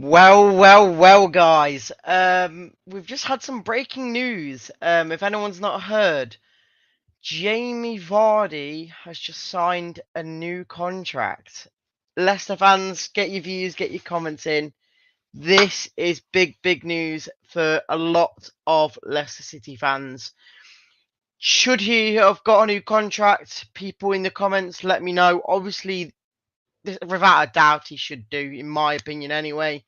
Well, guys. We've just had some breaking news. If anyone's not heard, Jamie Vardy has just signed a new contract. Leicester fans, get your views, get your comments in. This is big news for a lot of Leicester City fans. Should he have got a new contract? People in the comments, let me know. Obviously, without a doubt, he should do, in my opinion, anyway.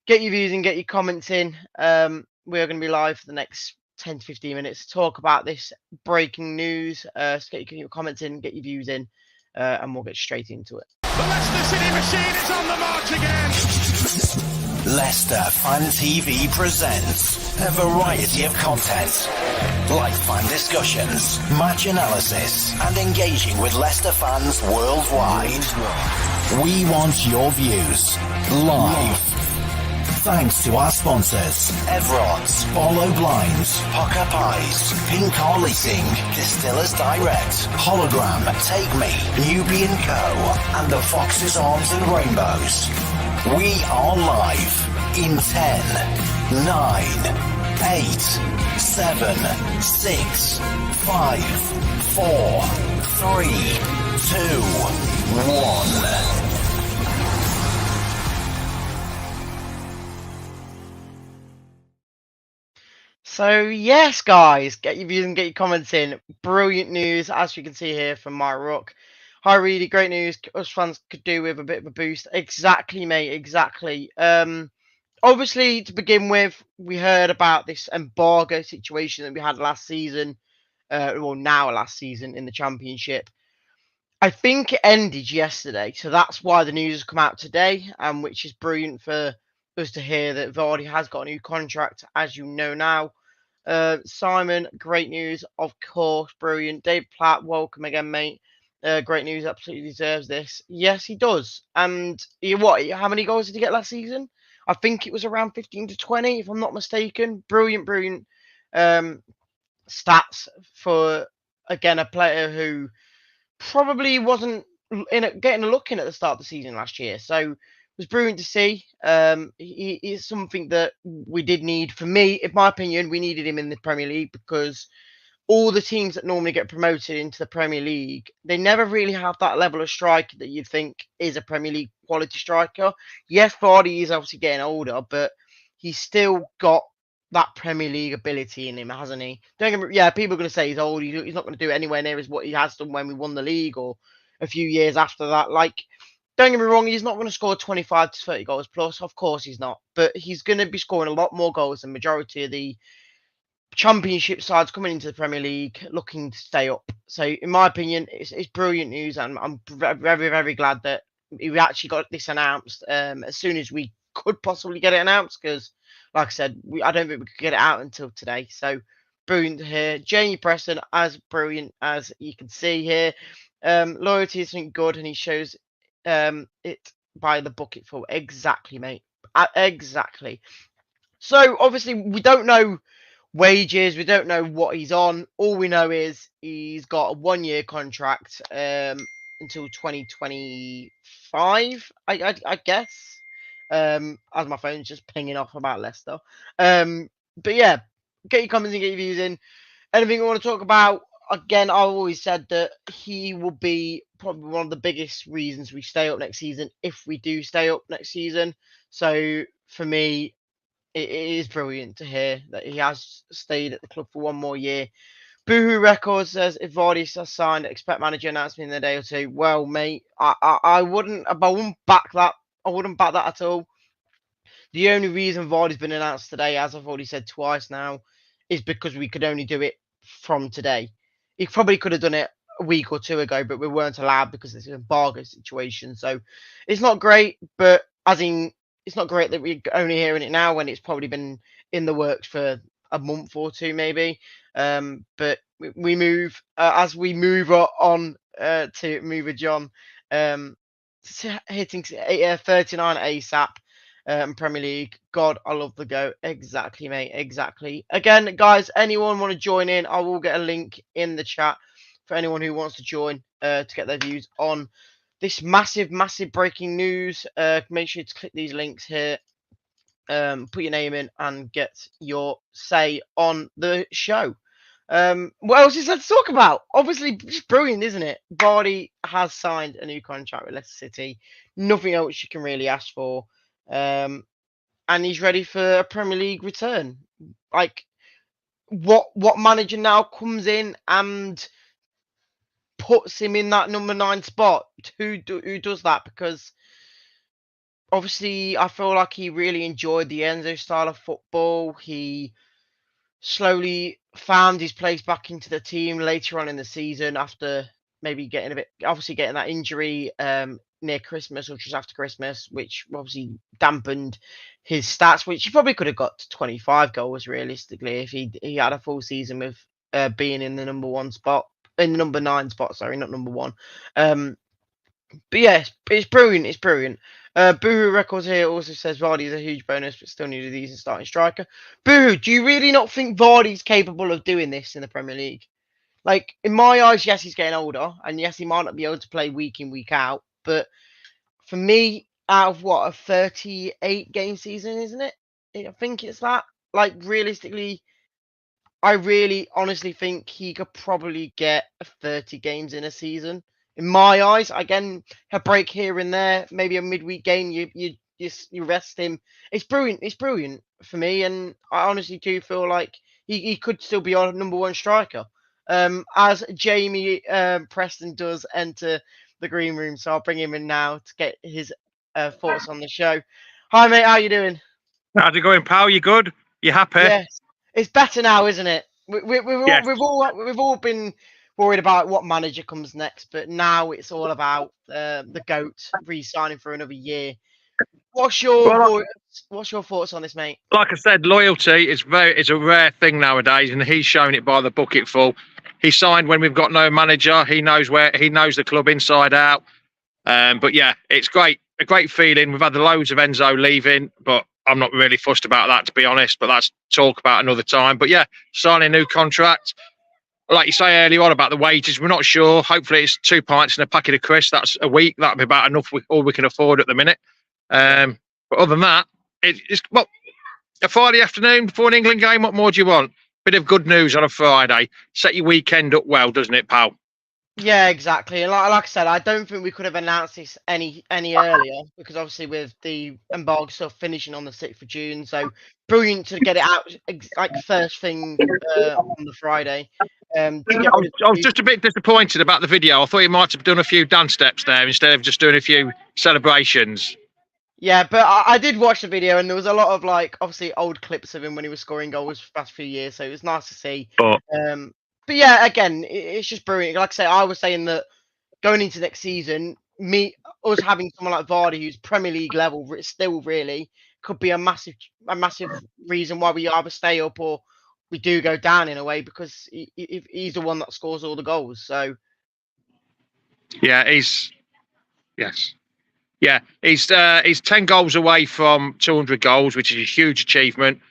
Get your views and get your comments in. We're going to be live for the next 10 to 15 minutes to talk about this breaking news. So get your comments in, get your views in, and we'll get straight into it. The Leicester City machine is on the march again. Leicester Fan TV presents a variety of content, live fan discussions, match analysis, and engaging with Leicester fans worldwide. We want your views live. Thanks to our sponsors, Everard's, Bolo Blinds, Pocker Pies, Pink Car Leasing, Distillers Direct, Hologram, Take Me, Newbie & Co, and the Foxes Arms and Rainbows. We are live in 10, 9, 8, 7, 6, 5, 4, 3, 2, 1. So, yes, guys, get your views and get your comments in. Brilliant news, as you can see here from my rook. Hi, Reedy, great news. Us fans could do with a bit of a boost. Exactly, mate, exactly. Obviously, to begin with, we heard about this embargo situation that we had last season. Now last season in the Championship. I think it ended yesterday, so that's why the news has come out today, which is brilliant for us to hear that Vardy has got a new contract, as you know now. Simon, great news, of course, brilliant. Dave Platt, welcome again, mate. Great news, absolutely deserves this. Yes, he does. And how many goals did he get last season? I think it was around 15 to 20, if I'm not mistaken. Brilliant stats for, again, a player who probably wasn't getting a look in at the start of the season last year. So it was brilliant to see. He is something that we did need. For me, in my opinion, we needed him in the Premier League because all the teams that normally get promoted into the Premier League, they never really have that level of striker that you'd think is a Premier League quality striker. Yes, Vardy is obviously getting older, but he's still got that Premier League ability in him, hasn't he? Yeah, people are going to say he's old. He's not going to do it anywhere near as what he has done when we won the league or a few years after that. Like, don't get me wrong, he's not going to score 25 to 30 goals plus. Of course he's not. But he's going to be scoring a lot more goals than majority of the Championship sides coming into the Premier League looking to stay up. So, in my opinion, it's brilliant news, and I'm very glad that we actually got this announced as soon as we could possibly get it announced. Because, like I said, I don't think we could get it out until today. So, brilliant to hear. Jamie Preston, as brilliant as you can see here. Loyalty is something good, and he shows it by the bucket full. Exactly, mate. Exactly. So, obviously, we don't know wages. We don't know what he's on. All we know is he's got a 1-year contract until 2025, I guess. As my phone's just pinging off about Leicester. But yeah, get your comments and get your views in. Anything you want to talk about? Again, I've always said that he will be probably one of the biggest reasons we stay up next season if we do stay up next season. So for me, it is brilliant to hear that he has stayed at the club for one more year. Boohoo Records says if Vardy has signed, expect manager announcement in a day or two. Well, mate, I wouldn't back that. I wouldn't back that at all. The only reason Vardy's been announced today, as I've already said twice now, is because we could only do it from today. He probably could have done it a week or two ago, but we weren't allowed because it's an embargo situation. So it's not great, but as in, it's not great that we're only hearing it now when it's probably been in the works for a month or two, maybe. But we move as we move on to Mover John, hitting 39 ASAP. Premier League. God, I love the GOAT. Exactly, mate. Exactly. Again, guys, anyone want to join in? I will get a link in the chat for anyone who wants to join to get their views on this massive breaking news. Make sure to click these links here put your name in and get your say on the show. What else is there to talk about? Obviously, just brilliant, isn't it? Vardy has signed a new contract with Leicester City. Nothing else you can really ask for. And he's ready for a Premier League return. Like, what manager now comes in and puts him in that number 9 spot? Who does that? Because obviously, I feel like he really enjoyed the Enzo style of football. He slowly found his place back into the team later on in the season after maybe getting that injury near Christmas or just after Christmas, which obviously dampened his stats, which he probably could have got to 25 goals realistically if he had a full season with being in the number 9 spot, sorry, not number 1. But yeah, it's brilliant. It's brilliant. Boohoo Records here also says Vardy is a huge bonus, but still needed these as starting striker. Boohoo, do you really not think Vardy's capable of doing this in the Premier League? Like, in my eyes, yes, he's getting older, and yes, he might not be able to play week in, week out. But for me, out of a 38 game season, isn't it? I think it's that. Like, realistically, I really honestly think he could probably get 30 games in a season. In my eyes, again, a break here and there, maybe a midweek game, you rest him. It's brilliant. It's brilliant for me, and I honestly do feel like he could still be our number 1 striker. As Jamie Preston does enter the green room, so I'll bring him in now to get his thoughts on the show. Hi, mate. How you doing? How's it going, pal? You good? You happy? Yes, it's better now, isn't it? Yes. We've all been worried about what manager comes next, but now it's all about the GOAT re-signing for another year. What's your thoughts on this, mate? Like I said, loyalty is a rare thing nowadays, and he's shown it by the bucketful. He signed when we've got no manager. He knows the club inside out. But yeah, it's great, a great feeling. We've had loads of Enzo leaving, but I'm not really fussed about that, to be honest. But that's talk about another time. But yeah, signing a new contract. Like you say earlier on about the wages, we're not sure. Hopefully, it's 2 pints and a packet of crisps. That's a week. That'll be about enough. All we can afford at the minute. But other than that, it's a Friday afternoon before an England game. What more do you want? Bit of good news on a Friday. Set your weekend up well, doesn't it, pal? Yeah, exactly. And like I said, I don't think we could have announced this any earlier because obviously with the embargo stuff finishing on the 6th of June, so brilliant to get it out like first thing on the Friday. I was just a bit disappointed about the video. I thought you might have done a few dance steps there instead of just doing a few celebrations. Yeah, but I did watch the video and there was a lot of obviously old clips of him when he was scoring goals for the past few years, so it was nice to see. But yeah, again, it's just brilliant. Like I say, I was saying that going into next season, us having someone like Vardy who's Premier League level still really could be a massive reason why we either stay up or we do go down in a way because he's the one that scores all the goals. So yeah, he's 10 goals away from 200 goals, which is a huge achievement.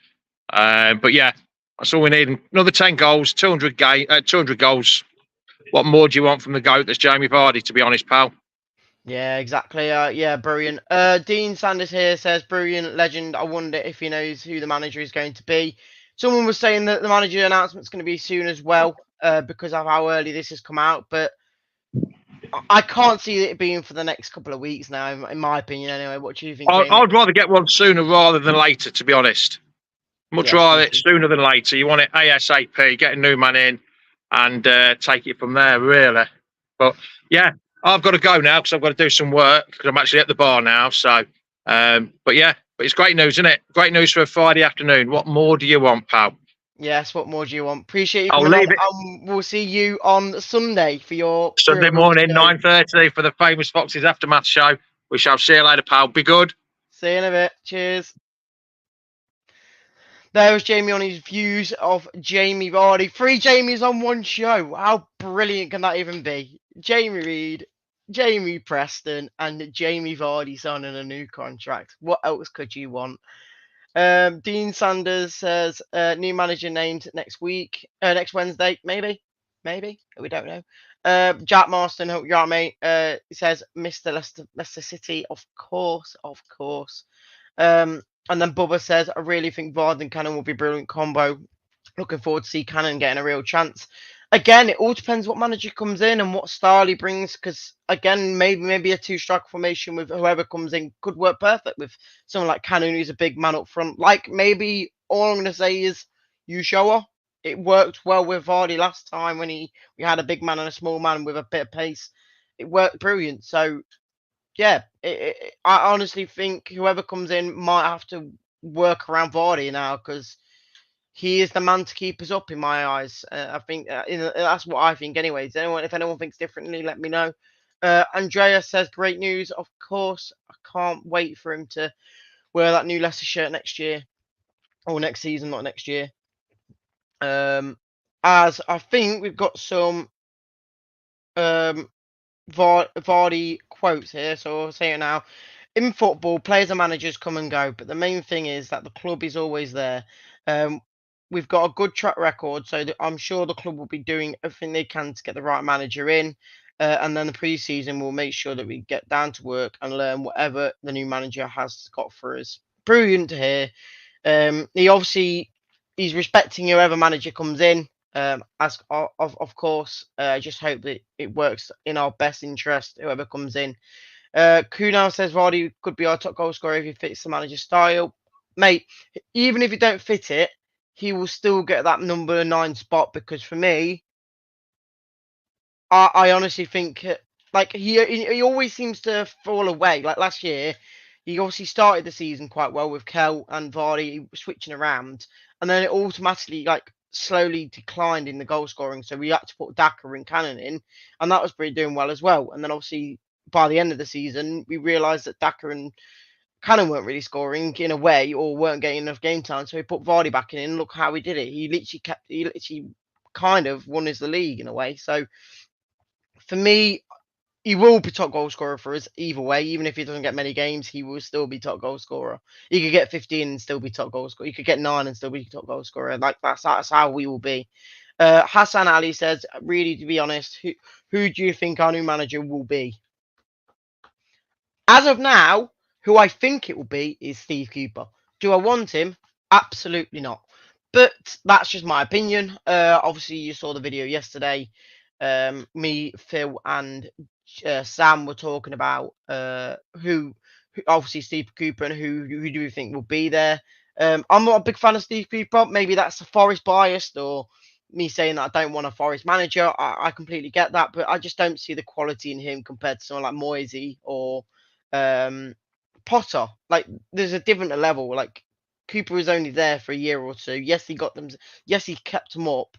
But yeah, that's all we need. Another 10 goals, 200 goals. What more do you want from the GOAT that's Jamie Vardy, to be honest, pal? Yeah, exactly. Yeah, brilliant. Dean Sanders here says, brilliant, legend. I wonder if he knows who the manager is going to be. Someone was saying that the manager announcement is going to be soon as well because of how early this has come out. But I can't see it being for the next couple of weeks now, in my opinion, anyway. What do you think? I'd rather get one sooner rather than later, to be honest. Much rather it sooner than later. You want it ASAP, get a new man in and take it from there, really. But yeah, I've got to go now because I've got to do some work because I'm actually at the bar now. So, but it's great news, isn't it? Great news for a Friday afternoon. What more do you want, pal? Yes, what more do you want? Appreciate you. I'll leave it. We'll see you on Sunday for your Sunday morning, 9:30 for the Famous Foxes Aftermath show. We shall see you later, pal. Be good. See you in a bit. Cheers. There was Jamie on his views of Jamie Vardy. 3 Jamies on one show. How brilliant can that even be? Jamie Reed, Jamie Preston, and Jamie Vardy signing a new contract. What else could you want? Dean Sanders says new manager named next Wednesday, maybe, we don't know. Jack Marston, hope you're out, mate. He says Mr. Leicester City, of course. And then Bubba says, I really think Vardy and Cannon will be a brilliant combo. Looking forward to see Cannon getting a real chance. Again, it all depends what manager comes in and what style he brings. Because again, maybe a two-striker formation with whoever comes in could work perfect with someone like Cannon, who's a big man up front. Like maybe all I'm going to say is Ushoa. It worked well with Vardy last time when we had a big man and a small man with a bit of pace. It worked brilliant. So yeah, I honestly think whoever comes in might have to work around Vardy now because he is the man to keep us up in my eyes. I think that's what I think, anyways. If anyone thinks differently, let me know. Andrea says, "Great news, of course. I can't wait for him to wear that new Leicester shirt next year or next season, not next year." As I think we've got some um Vardy quotes here, so I'll say it now. In football, players and managers come and go, but the main thing is that the club is always there. Um, we've got a good track record, so I'm sure the club will be doing everything they can to get the right manager in. And then the pre-season will make sure that we get down to work and learn whatever the new manager has got for us. Brilliant to hear. He's respecting whoever manager comes in. As of course, I just hope that it works in our best interest, whoever comes in. Kunal says Vardy could be our top goal scorer if he fits the manager's style. Mate, even if he don't fit it, he will still get that number 9 spot because for me, I honestly think like he always seems to fall away. Like last year, he obviously started the season quite well with Kel and Vardy switching around, and then it automatically like slowly declined in the goal scoring. So we had to put Daka and Cannon in, and that was pretty doing well as well. And then obviously by the end of the season, we realised that Daka and Cannon weren't really scoring in a way or weren't getting enough game time. So we put Vardy back in, and look how he did it. He literally kind of won us the league in a way. So for me, he will be top goal scorer for us either way. Even if he doesn't get many games, he will still be top goal scorer. He could get 15 and still be top goal scorer. He could get 9 and still be top goal scorer. Like that's how we will be. Hassan Ali says, really, to be honest, who do you think our new manager will be? As of now, who I think it will be is Steve Cooper. Do I want him? Absolutely not. But that's just my opinion. Obviously, you saw the video yesterday. Me, Phil, and Sam were talking about who obviously Steve Cooper and who do we think will be there. I'm not a big fan of Steve Cooper. Maybe that's a Forest biased or me saying that I don't want a Forest manager. I completely get that, but I just don't see the quality in him compared to someone like Moisey or Potter. Like there's a different level. Like Cooper was only there for a year or two. Yes, he got them. Yes, he kept them up,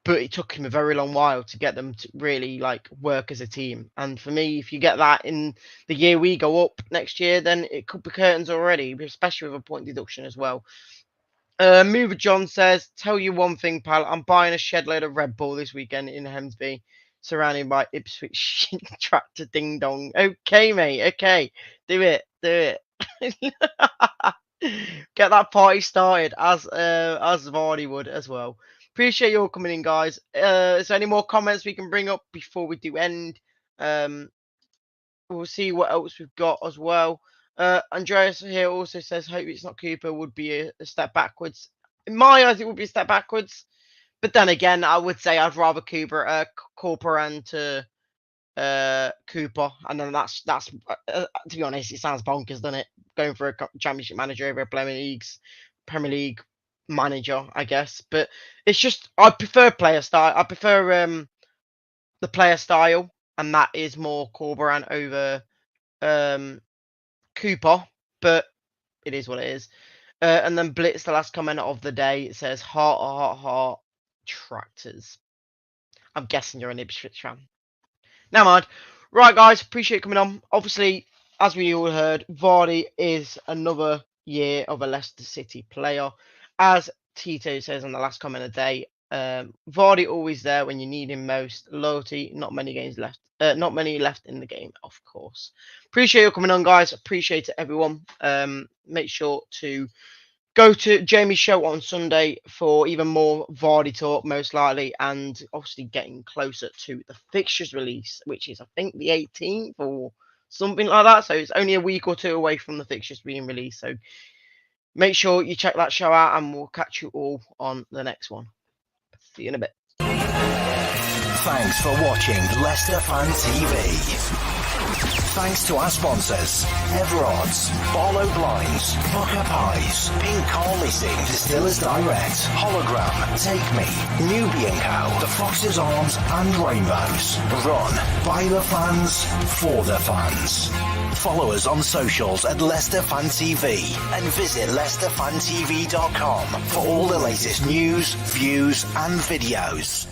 but it took him a very long while to get them to really like work as a team. And for me, if you get that in the year we go up next year, then it could be curtains already, especially with a point deduction as well. Mover John says, tell you one thing, pal. I'm buying a shed load of Red Bull this weekend in Hemsby, surrounded by Ipswich tractor ding dong. Okay, mate. Okay. Do it. Do it. Get that party started as Vardy would as well. Appreciate you all coming in, guys. Is there any more comments we can bring up before we do end? We'll see what else we've got as well. Andreas here also says, hope it's not Cooper, would be a step backwards. In my eyes, it would be a step backwards. But then again, I would say I'd rather Corporan to Cooper. And then that's to be honest, it sounds bonkers, doesn't it? Going for a championship manager over a Premier League manager, I guess. But it's just, I prefer player style. I prefer the player style. And that is more Corporan over Cooper, but it is what it is. And then Blitz, the last comment of the day, it says heart tractors. I'm guessing you're an Ipswich fan. Never mind. Right, guys, appreciate coming on. Obviously, as we all heard, Vardy is another year of a Leicester City player. As Tito says on the last comment of the day, Vardy always there when you need him most. Loyalty, not many games left. Not many left in the game, of course. Appreciate you coming on, guys. Appreciate it, everyone. Make sure to go to Jamie's show on Sunday for even more Vardy talk, most likely, and obviously getting closer to the fixtures release, which is, I think, the 18th or something like that. So it's only a week or two away from the fixtures being released. So make sure you check that show out, and we'll catch you all on the next one. See you in a bit. Thanks for watching Leicester Fan TV. Thanks to our sponsors, Everod's, Barlow Blinds, Booker Pies, Pink Car Leasing, Distillers Direct, Hologram, Take Me, Nubian Cow, The Fox's Arms and Rainbows. Run by the fans, for the fans. Follow us on socials at Leicester Fan TV and visit leicesterfantv.com for all the latest news, views and videos.